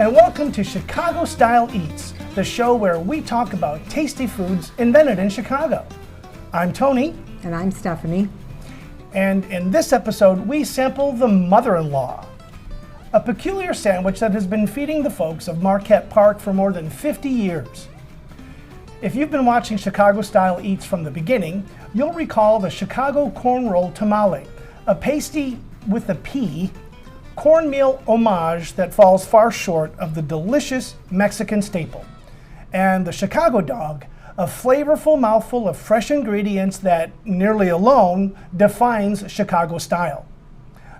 and welcome to Chicago Style Eats, the show where we talk about tasty foods invented in Chicago. I'm Tony. And I'm Stephanie. And in this episode, we sample the mother-in-law, a peculiar sandwich that has been feeding the folks of Marquette Park for more than 50 years. If you've been watching Chicago Style Eats from the beginning, you'll recall the Chicago Corn Roll Tamale, a pasty with a P, cornmeal homage that falls far short of the delicious Mexican staple, and the Chicago dog, a flavorful mouthful of fresh ingredients that nearly alone defines Chicago style.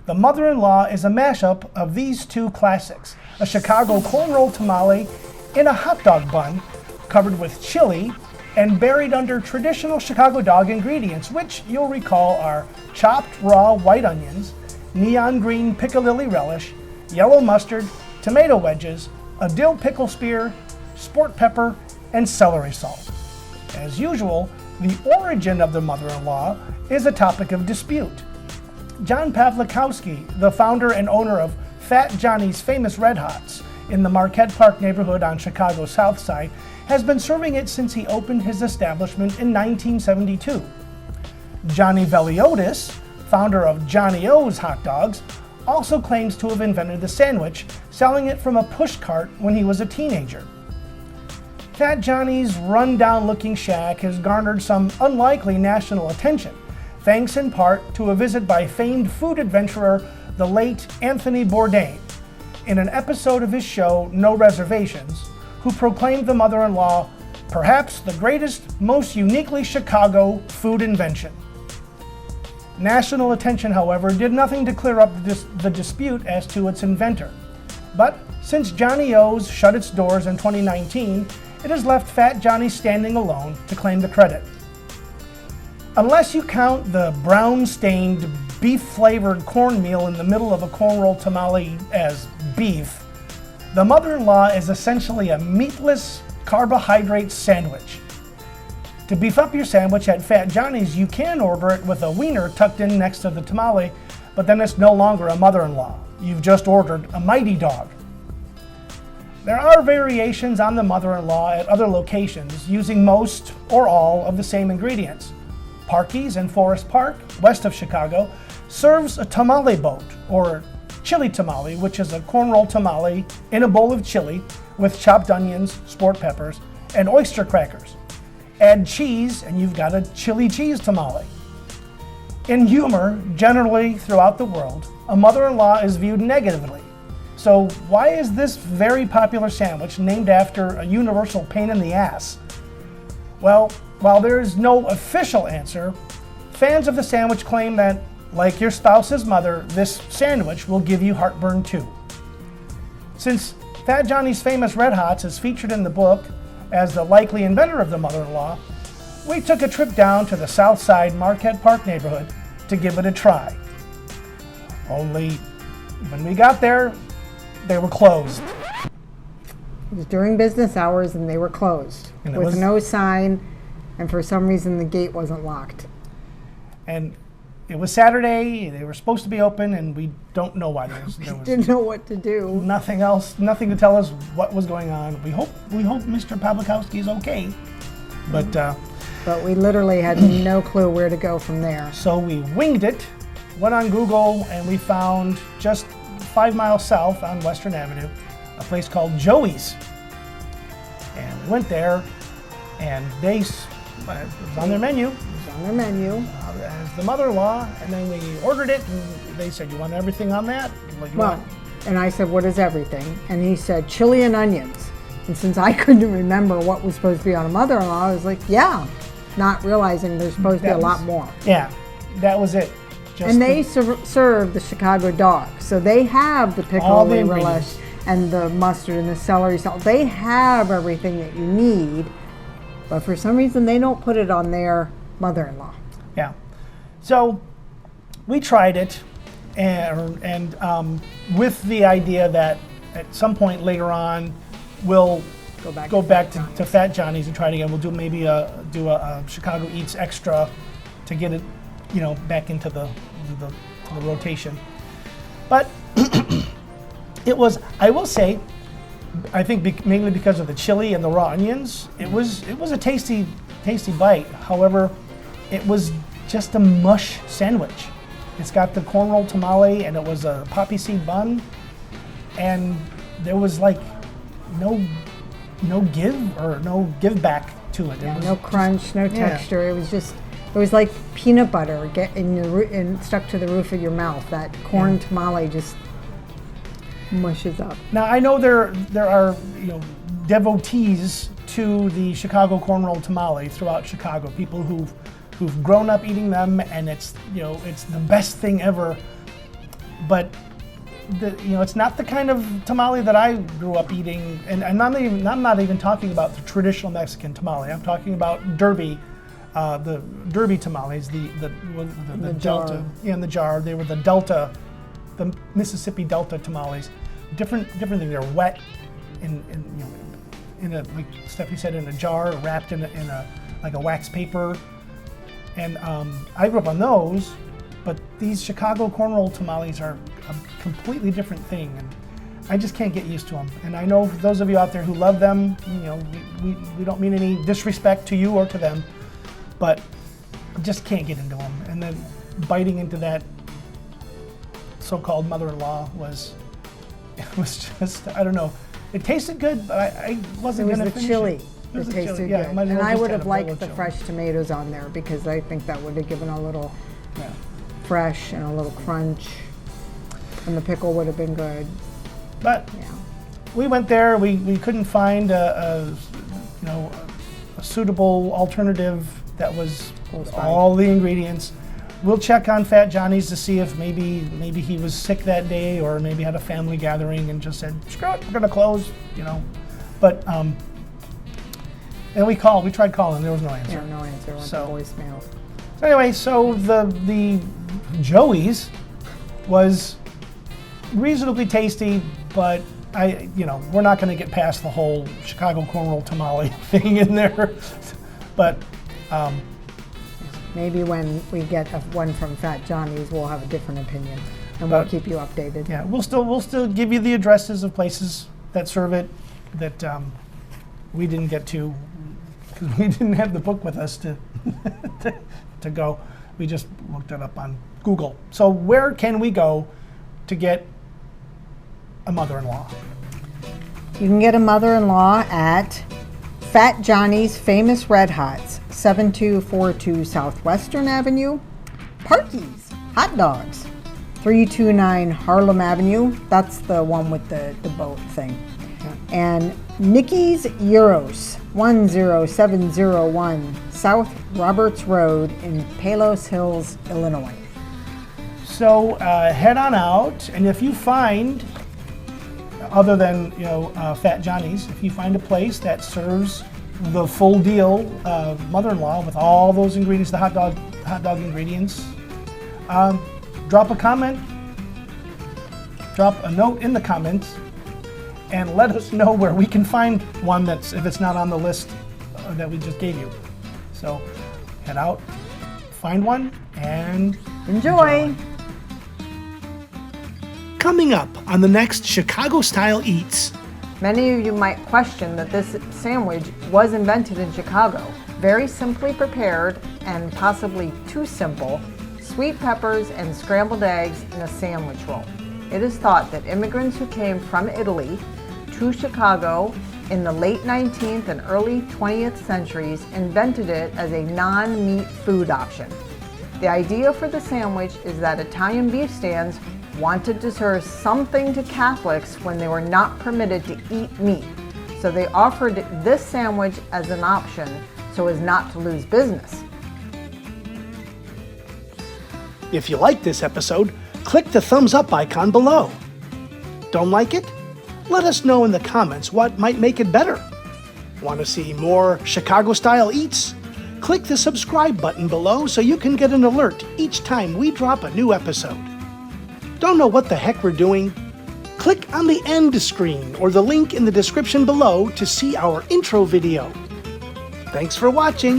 The mother-in-law is a mashup of these two classics, a Chicago corn roll tamale in a hot dog bun covered with chili and buried under traditional Chicago dog ingredients, which you'll recall are chopped raw white onions, neon green piccalilli relish, yellow mustard, tomato wedges, a dill pickle spear, sport pepper, and celery salt. As usual, the origin of the mother-in-law is a topic of dispute. John Pawlikowski, the founder and owner of Fat Johnny's Famous Red Hots in the Marquette Park neighborhood on Chicago's South Side, has been serving it since he opened his establishment in 1972. Johnny Veliotis, founder of Johnny O's Hot Dogs, also claims to have invented the sandwich, selling it from a push cart when he was a teenager. Fat Johnny's run-down-looking shack has garnered some unlikely national attention, thanks in part to a visit by famed food adventurer, the late Anthony Bourdain, in an episode of his show No Reservations, who proclaimed the mother-in-law perhaps the greatest, most uniquely Chicago food invention. National attention, however, did nothing to clear up the dispute as to its inventor. But since Johnny O's shut its doors in 2019, it has left Fat Johnny standing alone to claim the credit. Unless you count the brown-stained, beef-flavored cornmeal in the middle of a corn roll tamale as beef, the mother-in-law is essentially a meatless carbohydrate sandwich. To beef up your sandwich at Fat Johnny's, you can order it with a wiener tucked in next to the tamale, but then it's no longer a mother-in-law. You've just ordered a mighty dog. There are variations on the mother-in-law at other locations using most or all of the same ingredients. Parky's in Forest Park, west of Chicago, serves a tamale boat, or chili tamale, which is a corn roll tamale in a bowl of chili with chopped onions, sport peppers, and oyster crackers. Add cheese and you've got a chili cheese tamale. In humor, generally throughout the world, a mother-in-law is viewed negatively. So why is this very popular sandwich named after a universal pain in the ass? Well, while there is no official answer, fans of the sandwich claim that, like your spouse's mother, this sandwich will give you heartburn too. Since Fat Johnny's Famous Red Hots is featured in the book as the likely inventor of the mother-in-law, we took a trip down to the South Side Marquette Park neighborhood to give it a try. Only when we got there, they were closed. It was during business hours and they were closed with no sign, and for some reason the gate wasn't locked. And it was Saturday, they were supposed to be open, and we don't know why. There was didn't know what to do. Nothing else, nothing to tell us what was going on. We hope Mr. Pawlikowski is okay. But we literally had no clue where to go from there. So we winged it, went on Google, and we found just 5 miles south on Western Avenue, a place called Joey's. And we went there, and it was on their menu. As the mother-in-law, and then we ordered it, and they said, "You want everything on that?" And I said, "What is everything?" And he said, "Chili and onions." And since I couldn't remember what was supposed to be on a mother-in-law, I was like, "Yeah," not realizing there's supposed to be a lot more. Yeah, that was it. And they serve the Chicago dog, so they have the piccalilli relish and the mustard and the celery salt. They have everything that you need, but for some reason they don't put it on their mother-in-law. Yeah. So we tried it, and with the idea that at some point later on we'll go back to Fat Johnny's and try it again. We'll do maybe do a Chicago Eats Extra to get it, back into the rotation. But it was, I will say, I think mainly because of the chili and the raw onions. It was a tasty bite. However, it was just a mush sandwich. It's got the corn roll tamale, and it was a poppy seed bun, and there was like no give back to it. Yeah, no crunch, no texture. It was like peanut butter stuck to the roof of your mouth. That corn tamale just mushes up. Now I know there are devotees to the Chicago Corn Roll Tamale throughout Chicago. People who've grown up eating them, and it's the best thing ever. But it's not the kind of tamale that I grew up eating, and I'm not even talking about the traditional Mexican tamale. I'm talking about Derby, the Derby tamales, the Delta, in the jar. They were the Delta, the Mississippi Delta tamales. Different thing. They're wet in a, like Stephanie said, in a jar, wrapped in a like a wax paper. And I grew up on those, but these Chicago Corn Roll Tamales are a completely different thing, and I just can't get used to them. And I know for those of you out there who love them, we don't mean any disrespect to you or to them, but just can't get into them. And then biting into that so-called mother-in-law was just, I don't know. It tasted good, but I wasn't going to finish chili. It. It tasted good. Yeah, and I would have liked the fresh tomatoes on there, because I think that would have given a little fresh and a little crunch, and the pickle would have been good. But we went there. We couldn't find a suitable alternative that was all the ingredients. We'll check on Fat Johnny's to see if maybe he was sick that day, or maybe had a family gathering and just said, screw it, we're gonna close, But and we tried calling, there was no answer. Yeah, no answer. Went to voicemail. So anyway, the Joey's was reasonably tasty, but we're not going to get past the whole Chicago Corn Roll Tamale thing in there. But maybe when we get one from Fat Johnny's, we'll have a different opinion, and we'll keep you updated. Yeah, we'll still give you the addresses of places that serve it that we didn't get to, because we didn't have the book with us to to go. We just looked it up on Google. So where can we go to get a mother-in-law? You can get a mother-in-law at Fat Johnny's Famous Red Hots, 7242 Southwestern Avenue. Parky's Hot Dogs, 329 Harlem Avenue. That's the one with the boat thing. Yeah. And Nikki's Euros, 10701 South Roberts Road in Palos Hills, Illinois. So head on out, and if you find, other than Fat Johnny's, if you find a place that serves the full deal mother-in-law with all those ingredients, the hot dog ingredients, drop a comment, drop a note in the comments, and let us know where we can find one if it's not on the list that we just gave you. So head out, find one, and enjoy. Coming up on the next Chicago Style Eats. Many of you might question that this sandwich was invented in Chicago. Very simply prepared, and possibly too simple, sweet peppers and scrambled eggs in a sandwich roll. It is thought that immigrants who came from Italy to Chicago in the late 19th and early 20th centuries invented it as a non-meat food option. The idea for the sandwich is that Italian beef stands wanted to serve something to Catholics when they were not permitted to eat meat. So they offered this sandwich as an option so as not to lose business. If you like this episode, click the thumbs up icon below. Don't like it? Let us know in the comments what might make it better. Want to see more Chicago Style Eats? Click the subscribe button below so you can get an alert each time we drop a new episode. Don't know what the heck we're doing? Click on the end screen or the link in the description below to see our intro video. Thanks for watching.